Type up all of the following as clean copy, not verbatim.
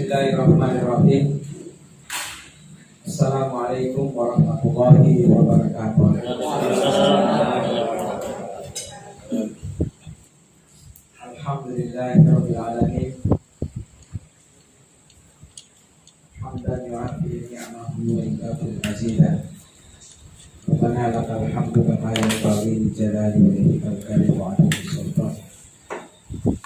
Bismillahirrahmanirrahim. Assalamualaikum warahmatullahi wabarakatuh. Alhamdulillahirabbil alamin. Hamdan yu'affi ni'amahu wa yukaffir mazidah. Rabbana lakal hamdu kama yanbaghi li jalali wajhikal karim wa 'azimi sultan.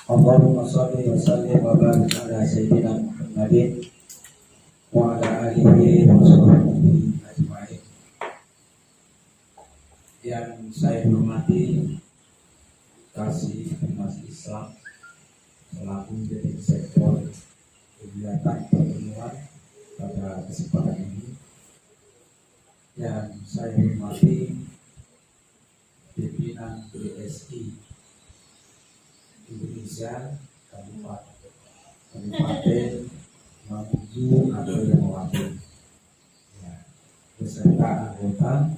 Allahumma shalli wa sallim wa barik ala sayyidina Muhammadin wa ala alihi wa sahbihi ajma'in. Yang saya hormati kasih umat Islam selaku menjadi sektor kegiatan pertemuan pada kesempatan ini. Yang saya hormati pimpinan BSI Indonesia Kabupaten Mamuju atau yang mewakili beserta anggota.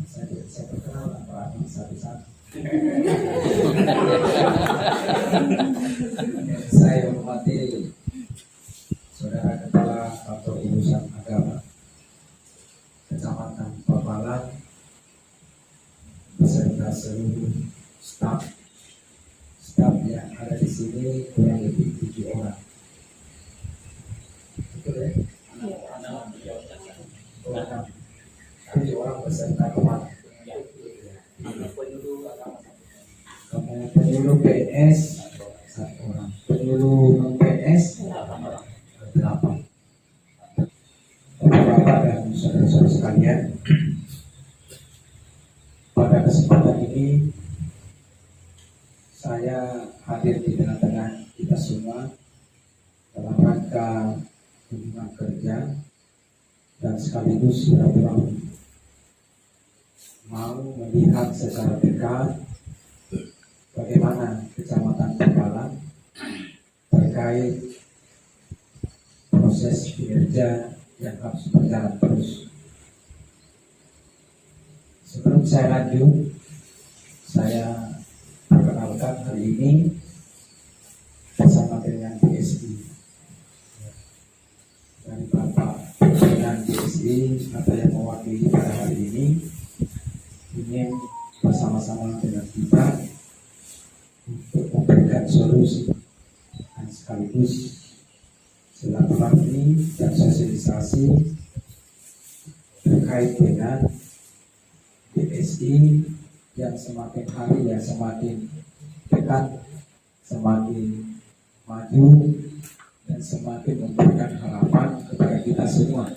Saya tidak bisa berkenal apa satu-satu. Saya hormati Saudara Kepala Kantor Urusan Agama Kecamatan Papalan beserta seluruh staf yang ada di sini, kurang lebih 7 orang. Betul ya? 7 orang beserta kepala. Penyuluh PNS 1 orang, penyuluh PNS 8. Bapak dan saudara-saudara sekalian, pada kesempatan ini saya hadir di tengah-tengah kita semua dalam rangka kunjungan kerja dan sekaligus silaturahmi, mau melihat secara dekat bagaimana Kecamatan Papalan terkait proses kinerja yang harus berjalan terus. Sebelum saya lanjut, saya perkenalkan hari ini bersama dengan BSI dari Bapak pimpinan BSI atau yang mewakili pada hari ini ingin bersama-sama dengan kita untuk memberikan solusi dan sekaligus silaturahmi dan sosialisasi terkait dengan BSI yang semakin hari ya semakin dekat, semakin maju dan semakin memberikan harapan kepada kita semua.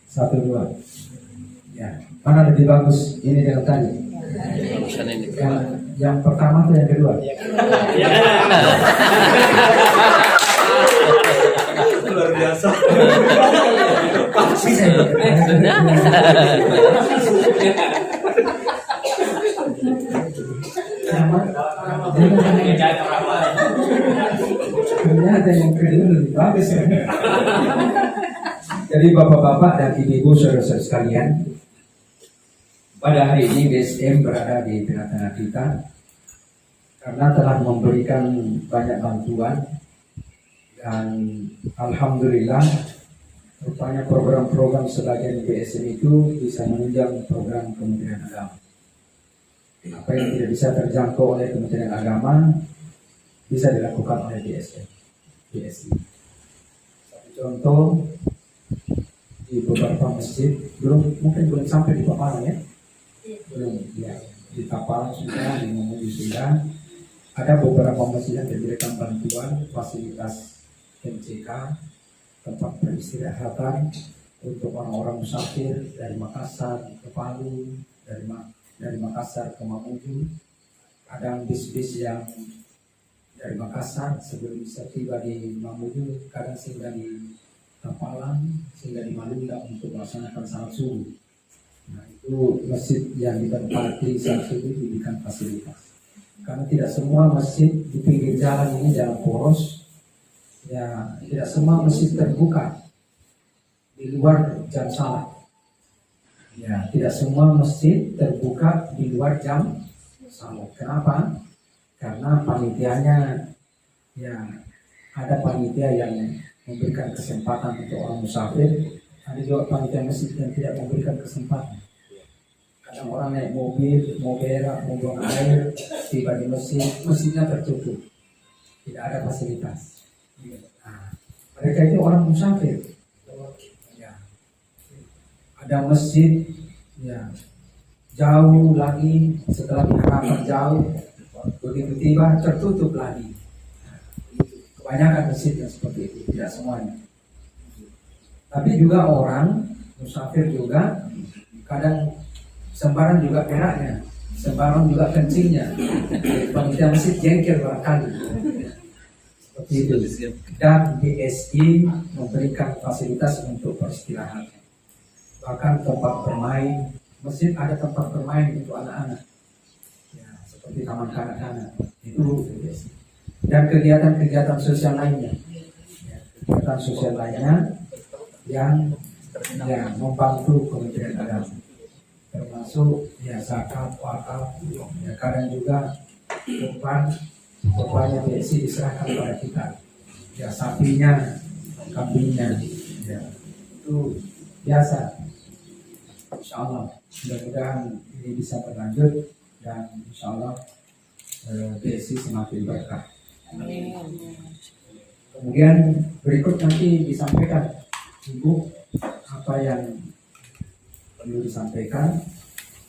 1, 2. Ya, mana lebih bagus ini dengan tadi? Yang pertama atau yang kedua? Luar biasa. Ternyata yang kedua lebih bagus. Jadi bapak-bapak dan ibu-ibu saudara-saudara sekalian, pada hari ini BSM berada di tengah-tengah kita karena telah memberikan banyak bantuan dan alhamdulillah rupanya program-program sebagian BSM itu bisa menunjang program Kementerian Agama. Apa yang tidak bisa terjangkau oleh Kementerian Agama bisa dilakukan oleh BSI. Satu contoh, di beberapa masjid mungkin belum sampai di Papalan ya, belum ya, di Papalan sudah, di Mamuju sudah. Ada beberapa masjid yang diberikan bantuan fasilitas MCK, tempat peristirahatan untuk orang-orang musafir dari Makassar ke Palu, dari Makassar ke Mamuju. Ada bis-bis yang dari Makassar sebelum bisa tiba di Mamuju, kadang singgah di Papalan, sehingga di Malunda untuk melaksanakan salat subuh. Nah, itu masjid yang ditempati saat subuh diberikan fasilitas. Karena tidak semua masjid di pinggir jalan ini jalan poros, ya tidak semua masjid terbuka di luar jam salat. Ya, tidak semua masjid terbuka di luar jam salat. Kenapa? Karena panitianya ya ada panitia yang memberikan kesempatan untuk orang musafir, ada juga panitia masjid yang tidak memberikan kesempatan. Kadang orang naik mobil, mau berak, mau buang air, tiba di masjid, masjidnya tertutup, tidak ada fasilitas. Nah, mereka itu orang musafir. Ya. Ada masjid, ya jauh lagi, setelah diharapkan jauh, begitu tiba tertutup lagi. Kebanyakan masjid yang seperti itu, tidak semuanya. Tapi juga orang musafir juga kadang sembarang juga beraknya, sembarang juga kencingnya. Panitia masjid jengkel barangkali. Seperti itu. Dan BSI memberikan fasilitas untuk beristirahat. Bahkan tempat bermain, masjid ada tempat bermain untuk anak-anak. Ya, seperti taman kanak-kanak. Itu BSI. Dan kegiatan-kegiatan sosial lainnya. Ya, kegiatan sosial lainnya yang membantu Kementerian Agama, termasuk ya zakat, wakaf, ya kadang juga korbannya BSI diserahkan kepada kita, ya sapinya, kambingnya, ya itu biasa. Insya Allah mudah-mudahan ini bisa berlanjut dan Insya Allah BSI semakin berkah. Kemudian berikut nanti disampaikan Ibu apa yang perlu disampaikan,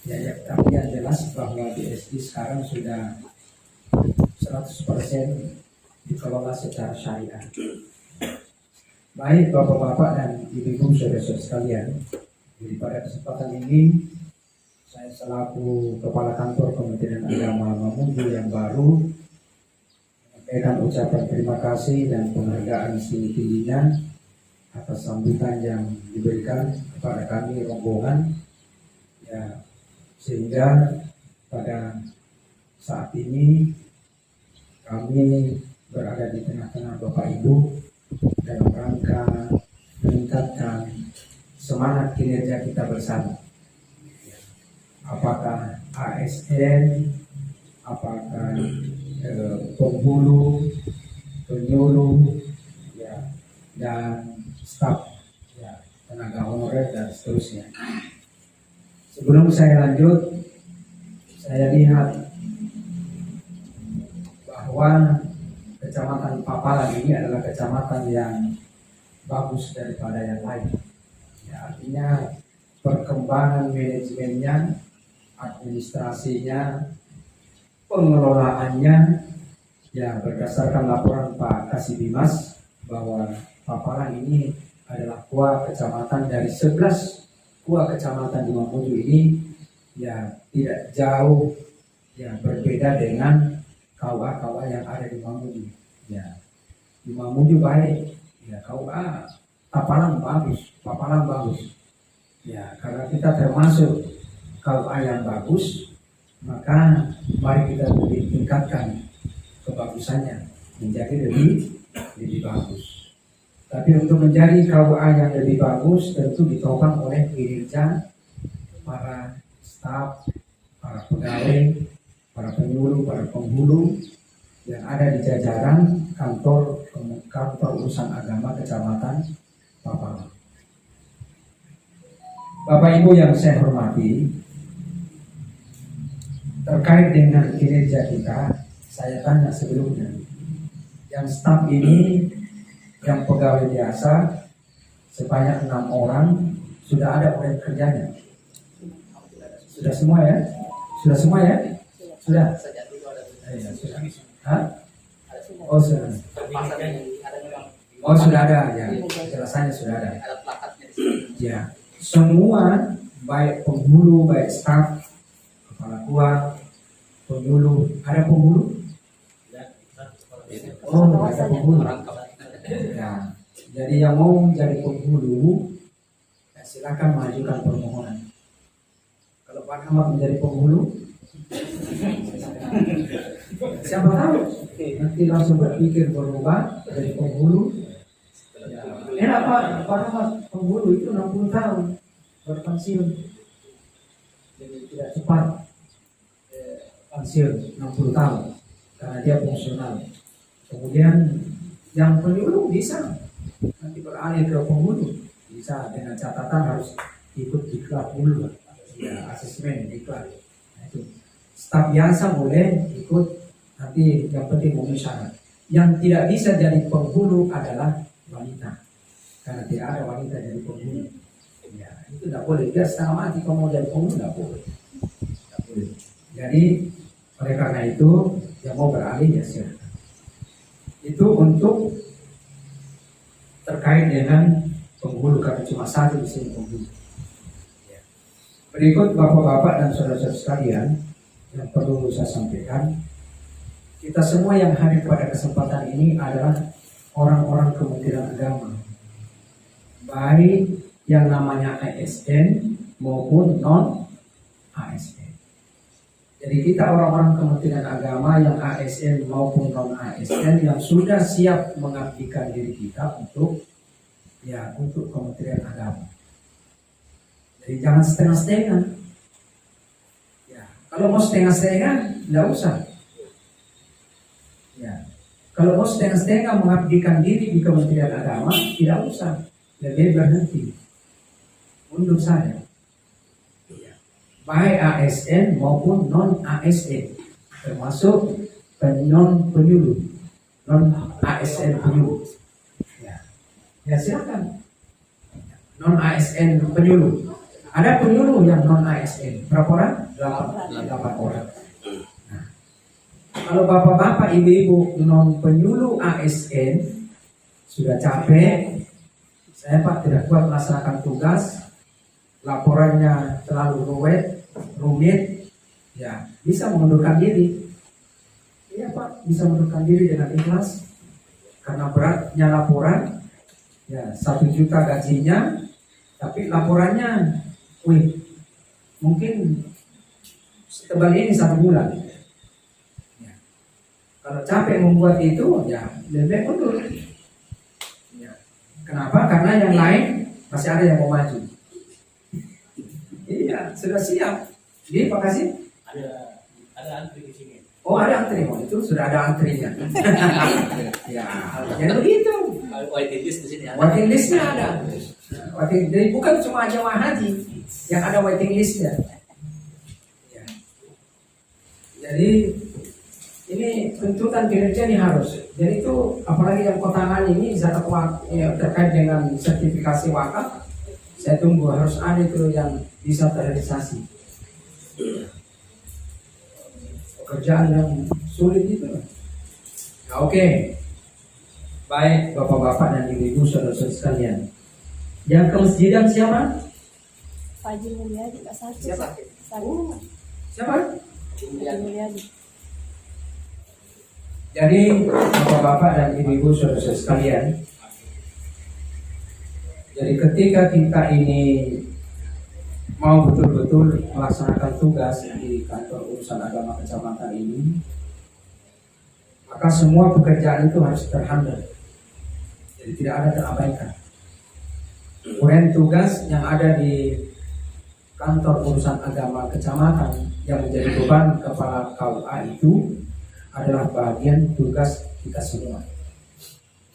ya, tapi yang jelas bahwa BSI sekarang sudah 100% dikelola secara syariah. Baik Bapak-bapak dan Ibu-ibu saudara-saudara sekalian, jadi pada kesempatan ini saya selaku Kepala Kantor Kementerian Agama Mamuju yang baru menyampaikan ucapan terima kasih dan penghargaan setinggi-tingginya atas sambutan yang diberikan kepada kami rombongan, ya, sehingga pada saat ini kami berada di tengah-tengah Bapak Ibu dalam rangka meningkatkan semangat kinerja kita bersama. Apakah ASN, apakah penghulu, penyuluh, ya, dan staf, ya, tenaga honorer dan seterusnya. Sebelum saya lanjut, saya lihat bahwa Kecamatan Papalan ini adalah kecamatan yang bagus daripada yang lain. Ya, artinya perkembangan manajemennya, administrasinya, pengelolaannya, ya berdasarkan laporan Pak Kasibimas bahwa Papalan ini adalah KUA kecamatan dari 11 KUA kecamatan di Mamuju ini, ya tidak jauh, ya berbeda dengan KUA yang ada di Mamuju. Ya, di Mamuju baik, ya KUA Papalan bagus. Ya, karena kita termasuk KUA yang bagus, maka mari kita tingkatkan kebagusannya menjadi lebih bagus. Tapi untuk menjadi KUA yang lebih bagus tentu ditopang oleh kinerja para staf, para pegawai, para penyuluh, para penghulu yang ada di jajaran kantor urusan agama Kecamatan Papalan. Bapak Ibu yang saya hormati, terkait dengan kinerja kita, saya tanya sebelumnya, yang staf ini, yang pegawai biasa sebanyak 6 orang, sudah ada proyek kerjanya? Sudah semua ya? Sudah semua ya? Sudah? Sudah. Hah? Oh sudah. Oh sudah ada ya. Jelasannya sudah ada. Ya, semua baik penghulu, baik staf, kepala KUA, penyuluh, ada penghulu? Oh, ada penghulu. Ya, jadi yang mau menjadi penghulu, ya silakan mengajukan permohonan. Kalau Pak Ahmad menjadi penghulu, siapa tahu nanti langsung berpikir berubah dari penghulu. Ya, enak Pak Ahmad penghulu itu 60 tahun berpensiun, jadi tidak cepat pensiun 60 tahun karena dia fungsional. Kemudian yang penyuluh bisa nanti beralih ke penghulu, bisa dengan catatan harus ikut diklat dulu, ya, asesmen diklat. Nah, itu staf biasa boleh ikut, nanti yang penting memenuhi syarat. Yang tidak bisa jadi penghulu adalah wanita, karena tidak ada wanita jadi penghulu. Ya, itu tidak boleh. Dia setengah mati kalau mau jadi penghulu, tidak boleh. Tidak boleh. Jadi oleh karena itu yang mau beralih ya silakan. Itu untuk terkait dengan penghulu, karena cuma satu di sini penghulu. Ya. Berikut bapak-bapak dan saudara-saudara sekalian yang perlu saya sampaikan. Kita semua yang hadir pada kesempatan ini adalah orang-orang Kementerian Agama, baik yang namanya ASN maupun non-ASN. Jadi kita orang-orang Kementerian Agama yang ASN maupun non-ASN yang sudah siap mengabdikan diri kita untuk Kementerian Agama. Jadi jangan setengah-setengah. Ya, kalau mau setengah-setengah, tidak usah. Ya, kalau mau setengah-setengah mengabdikan diri di Kementerian Agama, tidak usah. Lebih berhenti. Mundur saja. Ya. Baik ASN maupun non-ASN, termasuk non-penyuluh, non-ASN penyuluh. Ya silakan. Non-ASN penyuluh. Ada penyuluh yang non-ASN. Berapa orang? 8 orang. Nah, kalau bapak-bapak, ibu-ibu non penyuluh ASN sudah capek, saya Pak tidak kuat melaksanakan tugas, laporannya terlalu rumit, ya bisa mengundurkan diri. Iya Pak, bisa mengundurkan diri dengan ikhlas karena beratnya laporan. Ya, 1 juta gajinya, tapi laporannya, mungkin setebal ini 1 bulan. Ya. Kalau capek membuat itu, ya lebih mundur. Ya. Kenapa? Karena yang lain masih ada yang mau maju. Iya, sudah siap. Jadi, Pak Kasih? Ada antri di sini. Oh, ada antri, itu sudah ada antrinya. Ya, jadi begitu. Waiting list di sini ada. Waiting listnya ada. Jadi bukan cuma jemaah haji yang ada waiting listnya. Ya. Jadi ini tuntutan kinerja ini harus. Jadi itu apalagi yang kotangan ini zakat terkait dengan sertifikasi wakaf. Saya tunggu harus ada itu yang bisa terrealisasi. Pekerjaan yang sulit itu. Nah, oke. Baik bapak-bapak dan ibu-ibu saudara-saudara sekalian. Yang ke masjidan siapa? Fajri Mulyadi, Pak Satu. Siapa? Siapa? Fajri Mulyadi. Jadi bapak-bapak dan ibu-ibu saudara-saudara sekalian. Jadi ketika kita ini mau betul-betul melaksanakan tugas di kantor urusan agama kecamatan ini, maka semua pekerjaan itu harus terhandle. Jadi tidak ada terabaikan. Kemudian tugas yang ada di kantor urusan agama kecamatan yang menjadi beban kepala KUA itu adalah bagian tugas kita semua.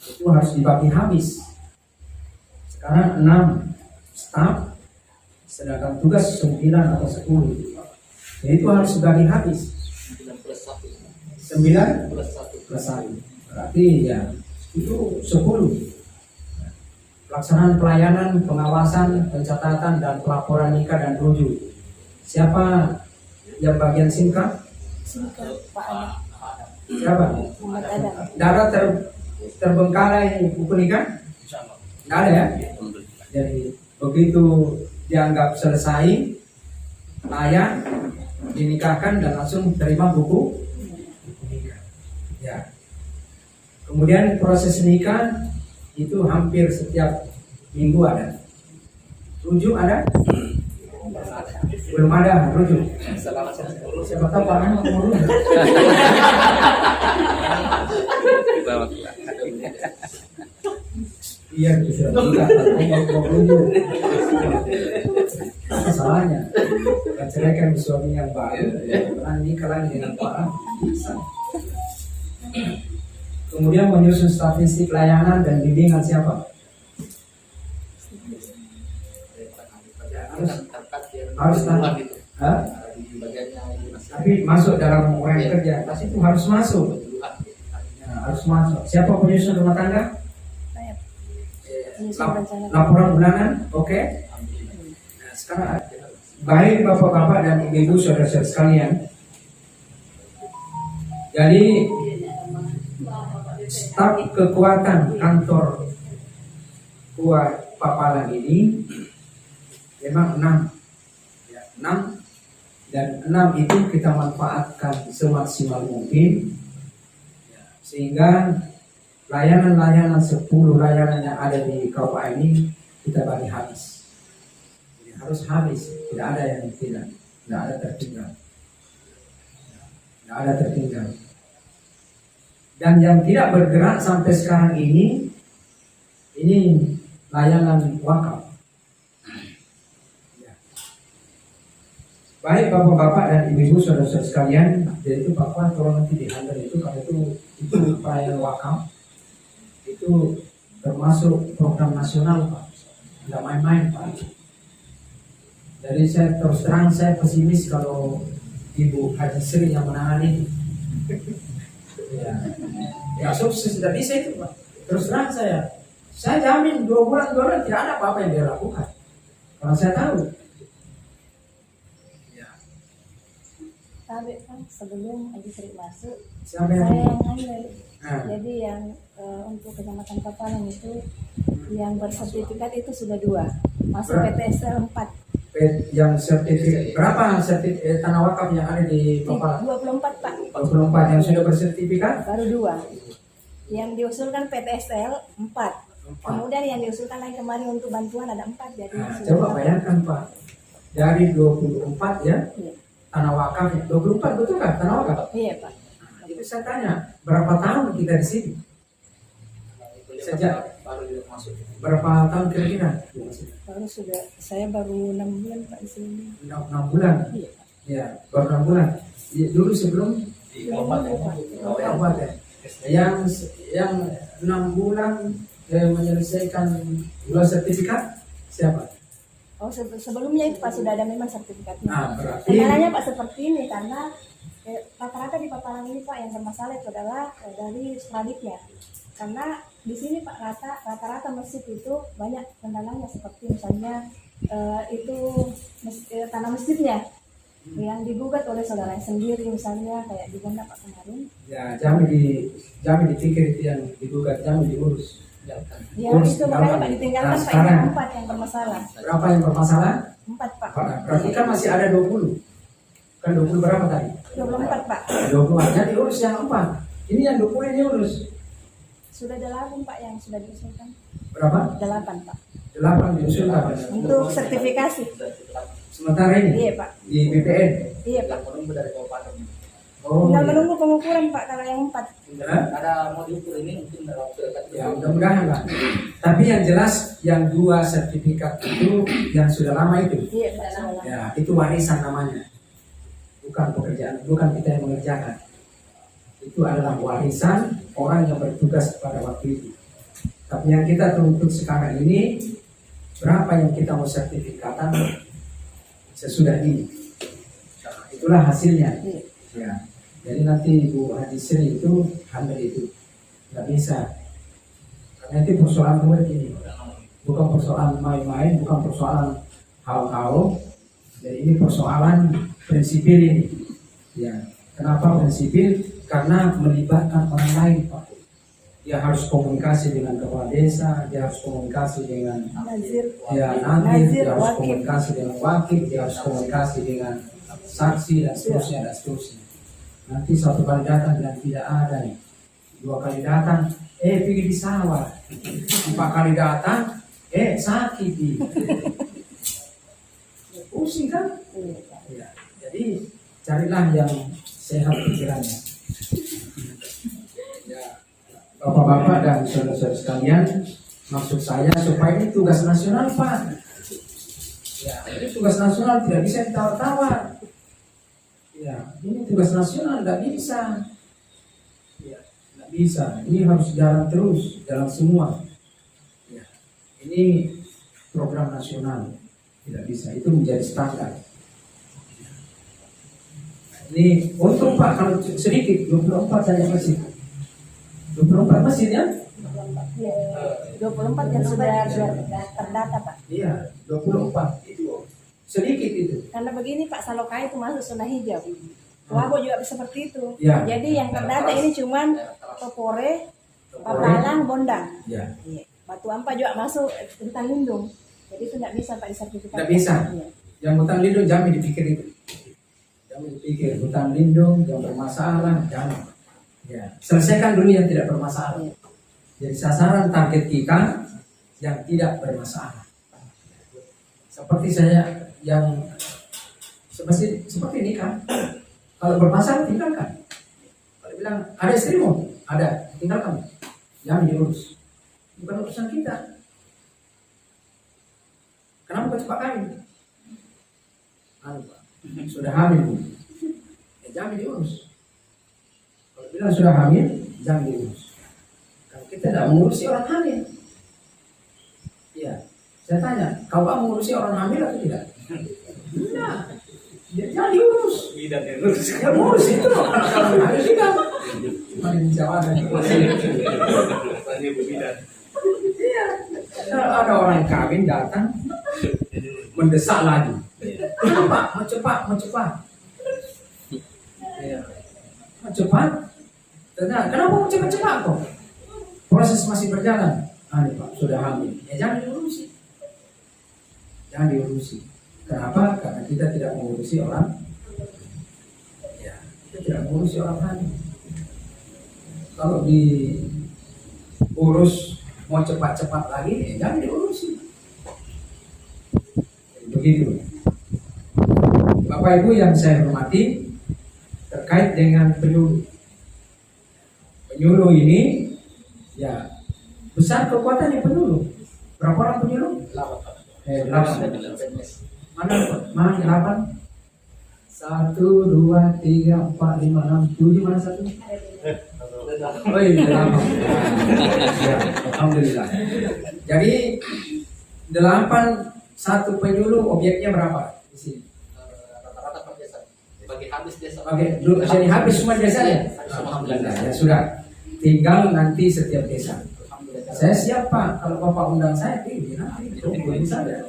Itu harus dibagi habis. Sekarang 6 staf, sedangkan tugas 9 atau 10. Jadi itu harus dibagi habis. 9 plus 1. Berarti ya itu 10. Pelaksanaan pelayanan, pengawasan, pencatatan, dan pelaporan nikah dan rujuk. Siapa yang bagian singkat? Singkat Pak Adam. Siapa? Muhammad Adam. Darah terbengkalai buku nikah? Nggak ada ya? Jadi begitu dianggap selesai, layak, dinikahkan dan langsung terima buku nikah. Ya. Kemudian proses nikah itu hampir setiap minggu ada. Rujuk ada? Belum ada rujuk. Siapa tahu Pak Anang mau rujuk. Iya, itu sudah nikah, mau rujuk. Masalahnya, ceraikan suami yang baru, nikah lagi dengan Pak Anang. Bisa. Kemudian menyusun statistik layanan dan bimbingan siapa? Harus gitu. Hah? Di bagiannya Tapi masuk dalam orang kerja, pasti itu harus masuk. Nah, harus masuk. Siapa penyusun rumah tangga? Saya. Lap- Laporan bulanan, oke? Nah, sekarang baik bapak-bapak dan ibu-ibu saudara-saudara sekalian. Jadi staf kekuatan kantor kuat Papalang ini memang 6. Ya, 6 dan 6 itu kita manfaatkan semaksimal mungkin ya, sehingga layanan-layanan 10 layanan yang ada di KUA ini kita bagi habis. Jadi harus habis, tidak ada yang tidak ada tertinggal. Tidak ada tertinggal. Dan yang tidak bergerak sampai sekarang ini layanan wakaf. Ya. Baik bapak-bapak dan ibu-ibu saudara-saudara sekalian, jadi itu bapak tolong nanti dihandle itu karena itu pelayanan wakaf itu termasuk program nasional Pak, tidak main-main Pak. Jadi saya terus terang saya pesimis kalau Ibu Haji Sri yang menangani. Ya sukses tidak bisa itu Pak. Terus terang saya jamin 2 bulan tidak ada apa-apa yang dia lakukan. Karena saya tahu. Ya. Tapi kan sebelum Haji Sri masuk, Siapa saya yang yang handle. Nah. Jadi yang untuk kecamatan Papalang itu yang bersertifikat itu sudah 2, masuk Berapa? PTSL 4. yang sertifikat berapa sertifikat tanah wakaf yang ada di Papalang? 24 Pak, 24 yang sudah bersertifikat? baru 2. Yang diusulkan PTSL 4. Kemudian yang diusulkan lagi kemarin untuk bantuan ada 4. Jadi Nah, sudah coba 8. bayangkan Pak, dari 24 ya Iya. tanah wakaf 24 betul kan tanah wakaf? Iya Pak. Nah, itu saya tanya berapa tahun kita di sini? Sejak baru juga masuk. berapa tahun kira-kira? Saya baru 6 bulan Pak di sini. 6 bulan. Iya. Ya, baru 6 bulan. Ya, dulu sebelum Di kabupaten kabupaten. Yang 6 bulan menyelesaikan 2 sertifikat siapa? Oh sebelumnya itu Pak sudah ada memang sertifikatnya. Nah, berarti Kendalanya Pak seperti ini karena rata-rata di Papalang ini Pak yang bermasalah itu adalah dari sporadiknya. Karena di sini Pak rata-rata masjid itu banyak kendalanya seperti misalnya tanah masjidnya yang digugat oleh saudaranya sendiri misalnya kayak di Gonda Pak kemarin. ya jangan dipikir itu yang digugat, jangan diurus. Ya Urus itu makanya dalam. Pak ditinggalkan Nah, Pak sekarang yang 4 yang bermasalah. berapa yang bermasalah? 4 Pak. Berarti kan masih ada 20. Kan 20 berapa tadi? 24 Pak. 20. Jadi urus yang 4. Ini yang 20 ini urus. Sudah 8 Pak yang sudah diusulkan. Berapa? 8 Pak. 8 diusulkan. Untuk sertifikasi. Sementara ini Iya Pak. di BPN. Iya Pak. Menunggu dari kabupaten. Oh, Tinggal iya. menunggu pengukuran Pak kalau yang 4. Hah? Ada mau diukur ini mungkin dalam waktu dekat. Ya mudah-mudahan lah. Tapi yang jelas yang 2 sertifikat itu yang sudah lama itu. Iya Pak. Salah. Ya itu warisan namanya. Bukan pekerjaan, bukan kita yang mengerjakan. Itu adalah warisan orang yang bertugas pada waktu itu. Tapi yang kita tuntut sekarang ini berapa yang kita mau sertifikatan sesudah ini. Nah, itulah hasilnya. Iya. Ya. Jadi nanti Ibu Haji Sri itu handle itu. Nggak bisa. Karena itu persoalan begini. Bukan persoalan main-main, bukan persoalan hal-hal. Jadi ini persoalan prinsipil ini. Ya. Kenapa prinsipil? Karena melibatkan orang lain, Pak. Dia harus komunikasi dengan kepala desa, dia harus komunikasi dengan Nazir. ya nanti dia harus komunikasi dengan wakil, dia harus komunikasi dengan saksi dan seterusnya dan seterusnya. Nanti 1 kali datang dan tidak ada nih, 2 kali datang, pergi di sawah, 4 kali datang, sakit nih. Pusing kan? Ya, jadi carilah yang sehat pikirannya. Ya, Bapak-bapak dan saudara-saudara sekalian, maksud saya supaya ini tugas nasional Pak. Ya, ini tugas nasional tidak bisa ditawar-tawar. Ya, ini tugas nasional tidak bisa. Ya, tidak Nggak bisa. Ini harus jalan terus, jalan semua. Ya. Ini program nasional, tidak bisa. Itu menjadi standar. Ini untung Pak kalau sedikit 24 saja masih. 24 masjid ya? 24 yang sudah terdata Pak. Iya, 24 itu sedikit itu. Karena begini Pak, Salokai itu masuk zona hijau. Wabo juga seperti itu. Ya. Jadi yang terdata ini cuman Topore, Papalang, Bondang. Ya. Iya. Batu Ampar juga masuk hutan lindung. Jadi itu tidak bisa Pak disertifikasi. Tidak bisa. Iya. Yang hutan lindung jangan dipikir itu. Jangan dipikir hutan lindung yang bermasalah, jangan. Ya. Selesaikan dulu yang tidak bermasalah. Iya. Jadi sasaran target kita yang tidak bermasalah. Seperti saya yang seperti ini kan. Kalau bermasalah tinggalkan. Kalau bilang ada istrimu, ada, tinggalkan. Jangan diurus. Bukan urusan kita. Kenapa kau cepat kawin? Sudah hamil, Bu. Jangan diurus. Kalau bilang sudah hamil, jangan diurus. Kalau kita tidak mengurusi orang hamil. Iya. Saya tanya, kau mengurusi orang hamil atau tidak? Tidak. Jangan diurus. Bidan yang ngurus. Ya ngurus itu loh. Kalau hamil tidak. Cuma dijawab. Tanya Bu Bidan. Iya. Ada orang yang kawin datang mendesak lagi. Kenapa? Mau cepat. Iya. Mau cepat? Kenapa mau cepat kok? Proses masih berjalan. Pak, sudah hamil. Ya jangan diurusi. Jangan diurusi. Kenapa? Karena kita tidak mengurusi orang. Ya, kita tidak mengurusi orang hamil. Kalau diurus mau cepat-cepat lagi, ya jangan diurusi. Begitu. Bapak Ibu yang saya hormati, terkait dengan penyuluh. Penyuluh ini, ya besar kekuatan yang penyuluh. Berapa orang penyuluh? 8. 8. Mana 8? 1, 2, 3, 4, 5, 6, 7, mana 1? Oh iya, 8. Ya, alhamdulillah. Jadi 8 satu penyuluh objeknya berapa di sini? Rata-rata per desa. Bagi habis desa. Oke, jadi habis semua desa ya? Alhamdulillah, ya sudah. Tinggal nanti setiap desa. Saya siap Pak, kalau Bapak undang saya pilih nanti tungguin saja.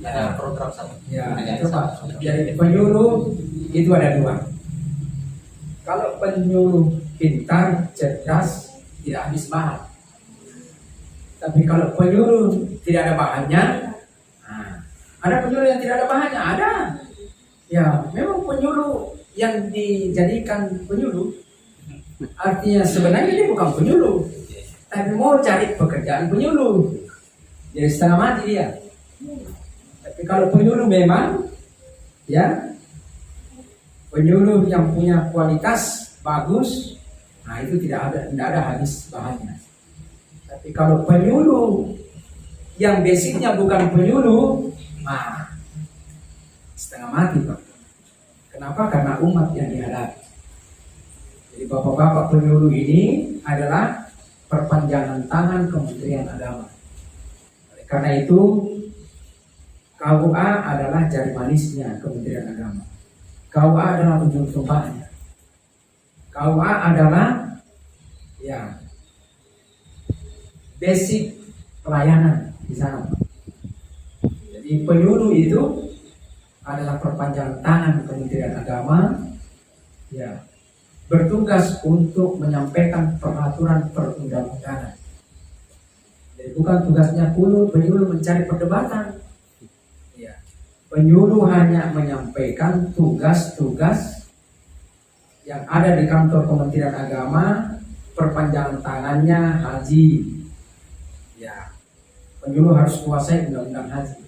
Ada program sama. Ya, coba. Jadi penyuluh itu ada 2. Kalau penyuluh pintar, cerdas, tidak habis bahan. Tapi kalau penyuluh tidak ada bahannya, ada penyuluh yang tidak ada bahannya, ada. Ya, memang penyuluh yang dijadikan penyuluh, artinya sebenarnya dia bukan penyuluh, tapi mau cari pekerjaan penyuluh. Jadi setengah mati dia. Tapi kalau penyuluh memang, ya, penyuluh yang punya kualitas bagus, nah itu tidak ada habis bahannya. Tapi kalau penyuluh yang basicnya bukan penyuluh, nah, setengah mati Pak. Kenapa? Karena umat yang dihadapi. Jadi bapak-bapak penyuluh ini adalah perpanjangan tangan Kementerian Agama. Oleh karena itu KUA adalah jari manisnya Kementerian Agama. KUA adalah ujung tombaknya. KUA adalah ya basic pelayanan di sana. Jadi penyuluh itu adalah perpanjangan tangan Kementerian Agama, ya, bertugas untuk menyampaikan peraturan perundang-undangan. Jadi bukan tugasnya penyuluh mencari perdebatan. Ya, penyuluh hanya menyampaikan tugas-tugas yang ada di kantor Kementerian Agama, perpanjangan tangannya haji. Ya, penyuluh harus kuasai undang-undang haji.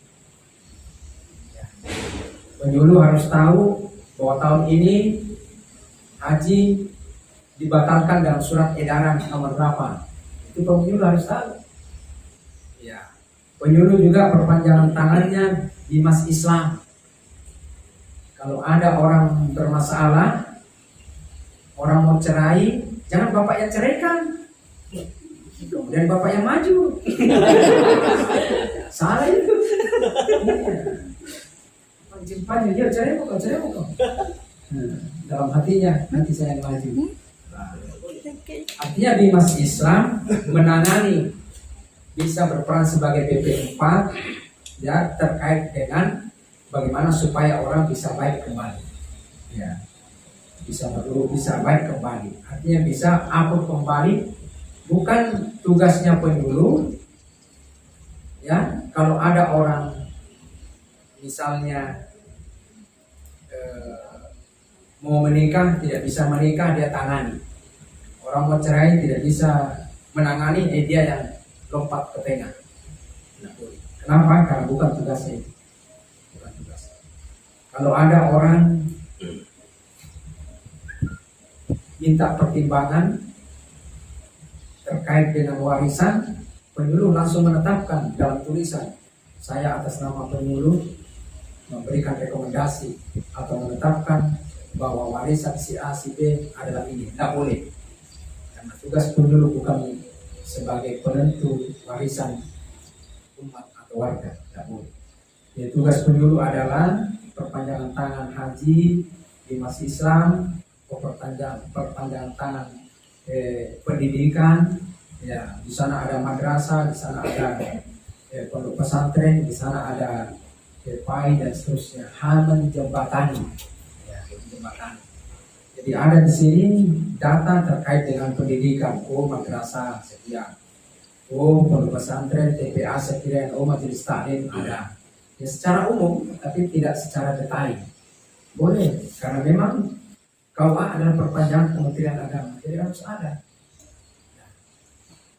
Penyuluh harus tahu bahwa tahun ini haji dibatalkan dalam surat edaran nomor berapa. Itu penyuluh harus tahu. Ya. Penyuluh juga perpanjangan tangannya di Mas Islam. Kalau ada orang bermasalah, orang mau cerai, jangan bapak yang ceraikan, kemudian bapak yang maju. Salah itu. Menjimpanya dia cerai bukan. Dalam hatinya nanti saya yang maju. Artinya Bimas Islam menangani, bisa berperan sebagai PP4 ya, terkait dengan bagaimana supaya orang bisa baik kembali ya, bisa baik kembali, artinya bisa akur kembali. Bukan tugasnya penyuluh ya, kalau ada orang misalnya mau menikah tidak bisa menikah, dia tangani. Orang mau cerai tidak bisa menangani, dia yang lompat ke tengah. Kenapa? Karena bukan tugasnya itu. Bukan tugasnya. Kalau ada orang minta pertimbangan terkait dengan warisan, penyuluh langsung menetapkan dalam tulisan, saya atas nama penyuluh memberikan rekomendasi atau menetapkan bahwa warisan si A si B adalah ini. Tidak boleh, karena tugas penyuluh bukan sebagai penentu warisan umat atau warga. Tidak boleh. Jadi tugas penyuluh adalah perpanjangan tangan haji Bimas Islam, perpanjangan tangan pendidikan ya. Di sana ada madrasah, di sana ada pondok pesantren, di sana ada PAI dan seterusnya. Menjembatani ya, menjembatani. Jadi ada di sini data terkait dengan pendidikan. Oh, madrasah sekian, oh pondok pesantren, TPA sekian, oh majelis taklim ada. Ya secara umum, tapi tidak secara detail. Boleh, karena memang KUA adalah perpanjangan Kementerian Agama, jadi harus ada.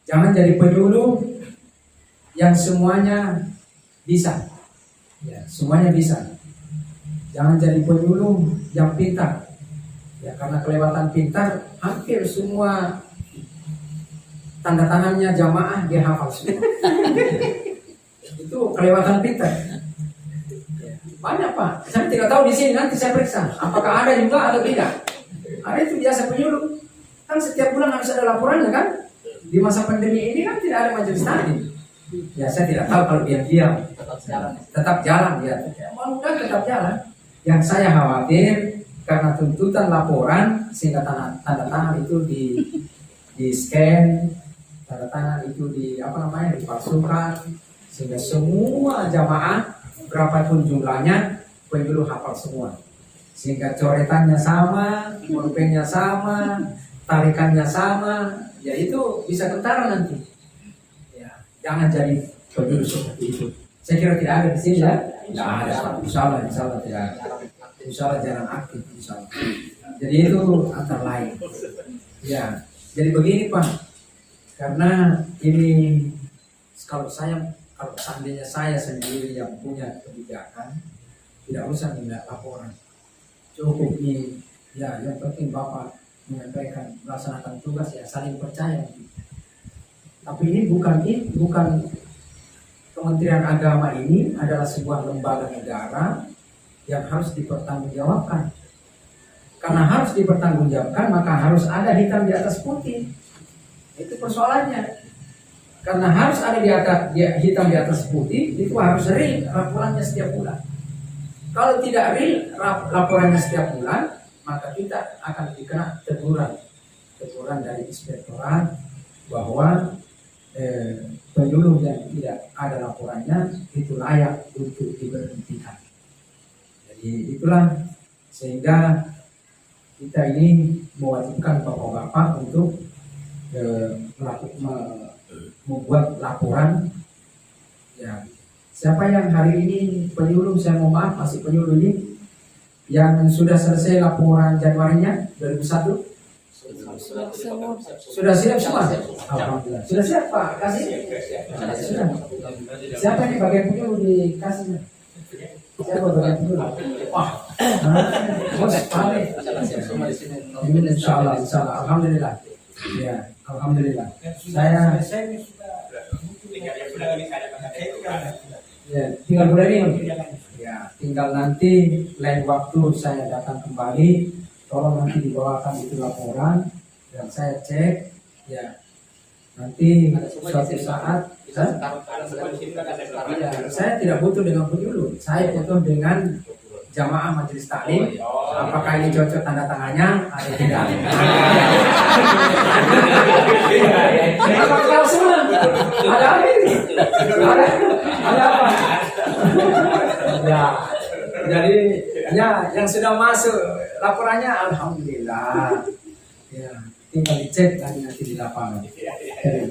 Jangan jadi penyuluh yang semuanya bisa. Ya, semuanya bisa. Jangan jadi penyuluh yang pintar. Ya, karena kelewatan pintar, hampir semua tanda tangannya jamaah dia hafal semua. Itu kelewatan pintar. Banyak Pak. Saya tidak tahu di sini, nanti saya periksa apakah ada juga atau tidak. Ada itu biasa penyuluh. Kan setiap bulan harus ada laporannya kan? Di masa pandemi ini kan tidak ada majelis taklim. Ya saya tidak tahu kalau diam-diam. Tetap jalan ya. Mudah-mudahan tetap jalan. Yang saya khawatir karena tuntutan laporan sehingga tanda tangan itu di scan, tanda tangan itu dipalsukan, sehingga semua jamaah berapapun jumlahnya penyuluh hafal semua, sehingga coretannya sama, pulpennya sama, tarikannya sama, ya itu bisa kentara nanti. Ya, jangan jadi penyuluh seperti itu. Saya kira tidak ada di sini ya. Tidak ada. Insya Allah tidak ada. Insya Allah jarang aktif. Insya Allah. Jadi itu antara lain. Ya, jadi begini Pak. Karena ini kalau seandainya saya sendiri yang punya kebijakan, tidak usah minta laporan. Cukup nih, ya yang penting Bapak menyampaikan melaksanakan tugas ya saling percaya. Tapi ini bukan Kementerian Agama ini adalah sebuah lembaga negara yang harus dipertanggungjawabkan. Karena harus dipertanggungjawabkan, maka harus ada hitam di atas putih. Itu persoalannya. Karena harus ada hitam di atas putih, itu harus real laporannya setiap bulan. Kalau tidak real laporannya setiap bulan, maka kita akan dikena teguran dari inspektorat bahwa penyuluh yang tidak ada laporannya itu layak untuk diberhentikan. Jadi itulah sehingga kita ini mewajibkan bapak-bapak untuk membuat laporan. Ya, siapa yang hari ini penyuluh, saya mohon maaf masih penyuluh ini yang sudah selesai laporan Januarinya 2001. Sudah siap semua? Alhamdulillah. Sudah siap Pak? Kasih? Sudah. Siapa ini bagian penyuluh dikasihnya? Siapa bagian penyuluh? Wah. Bos, Pak. Insya Allah. Alhamdulillah. Ya, alhamdulillah. Saya ya, tinggal bulan ini. Ya, tinggal nanti lain waktu saya datang kembali. Tolong nanti dibawakan itu laporan Dan saya cek, ya nanti suatu saat, ya, saya tidak butuh dengan penyuluh, saya butuh dengan jamaah majelis taklim. Apakah ini cocok tanda tangannya atau tidak? Apa kau semua? Ada apa ini? Ada apa? Ya, jadi ya yang sudah masuk laporannya alhamdulillah. Ya, tinggal dicek nanti di lapangan.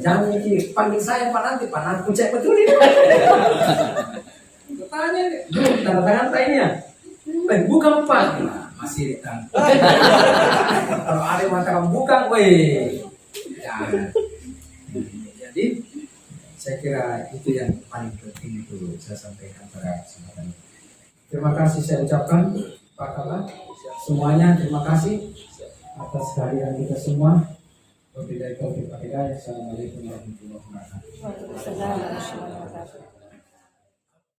Jangan panggil saya Pak nanti, Pak nanti cek betul ini. Tanya nih, tanda tangan lainnya. Bukan Pak, nah, masih ditang. Kalau ada yang mengatakan bukan, weh. Ya. Jadi saya kira itu yang paling penting itu saya sampaikan pada kesempatan ini. Terima kasih saya ucapkan Pak Kala, semuanya terima kasih atas kehadiran kita semua. Wabillahi taufiq wal hidayah. Assalamualaikum warahmatullahi wabarakatuh. Waalaikumsalam.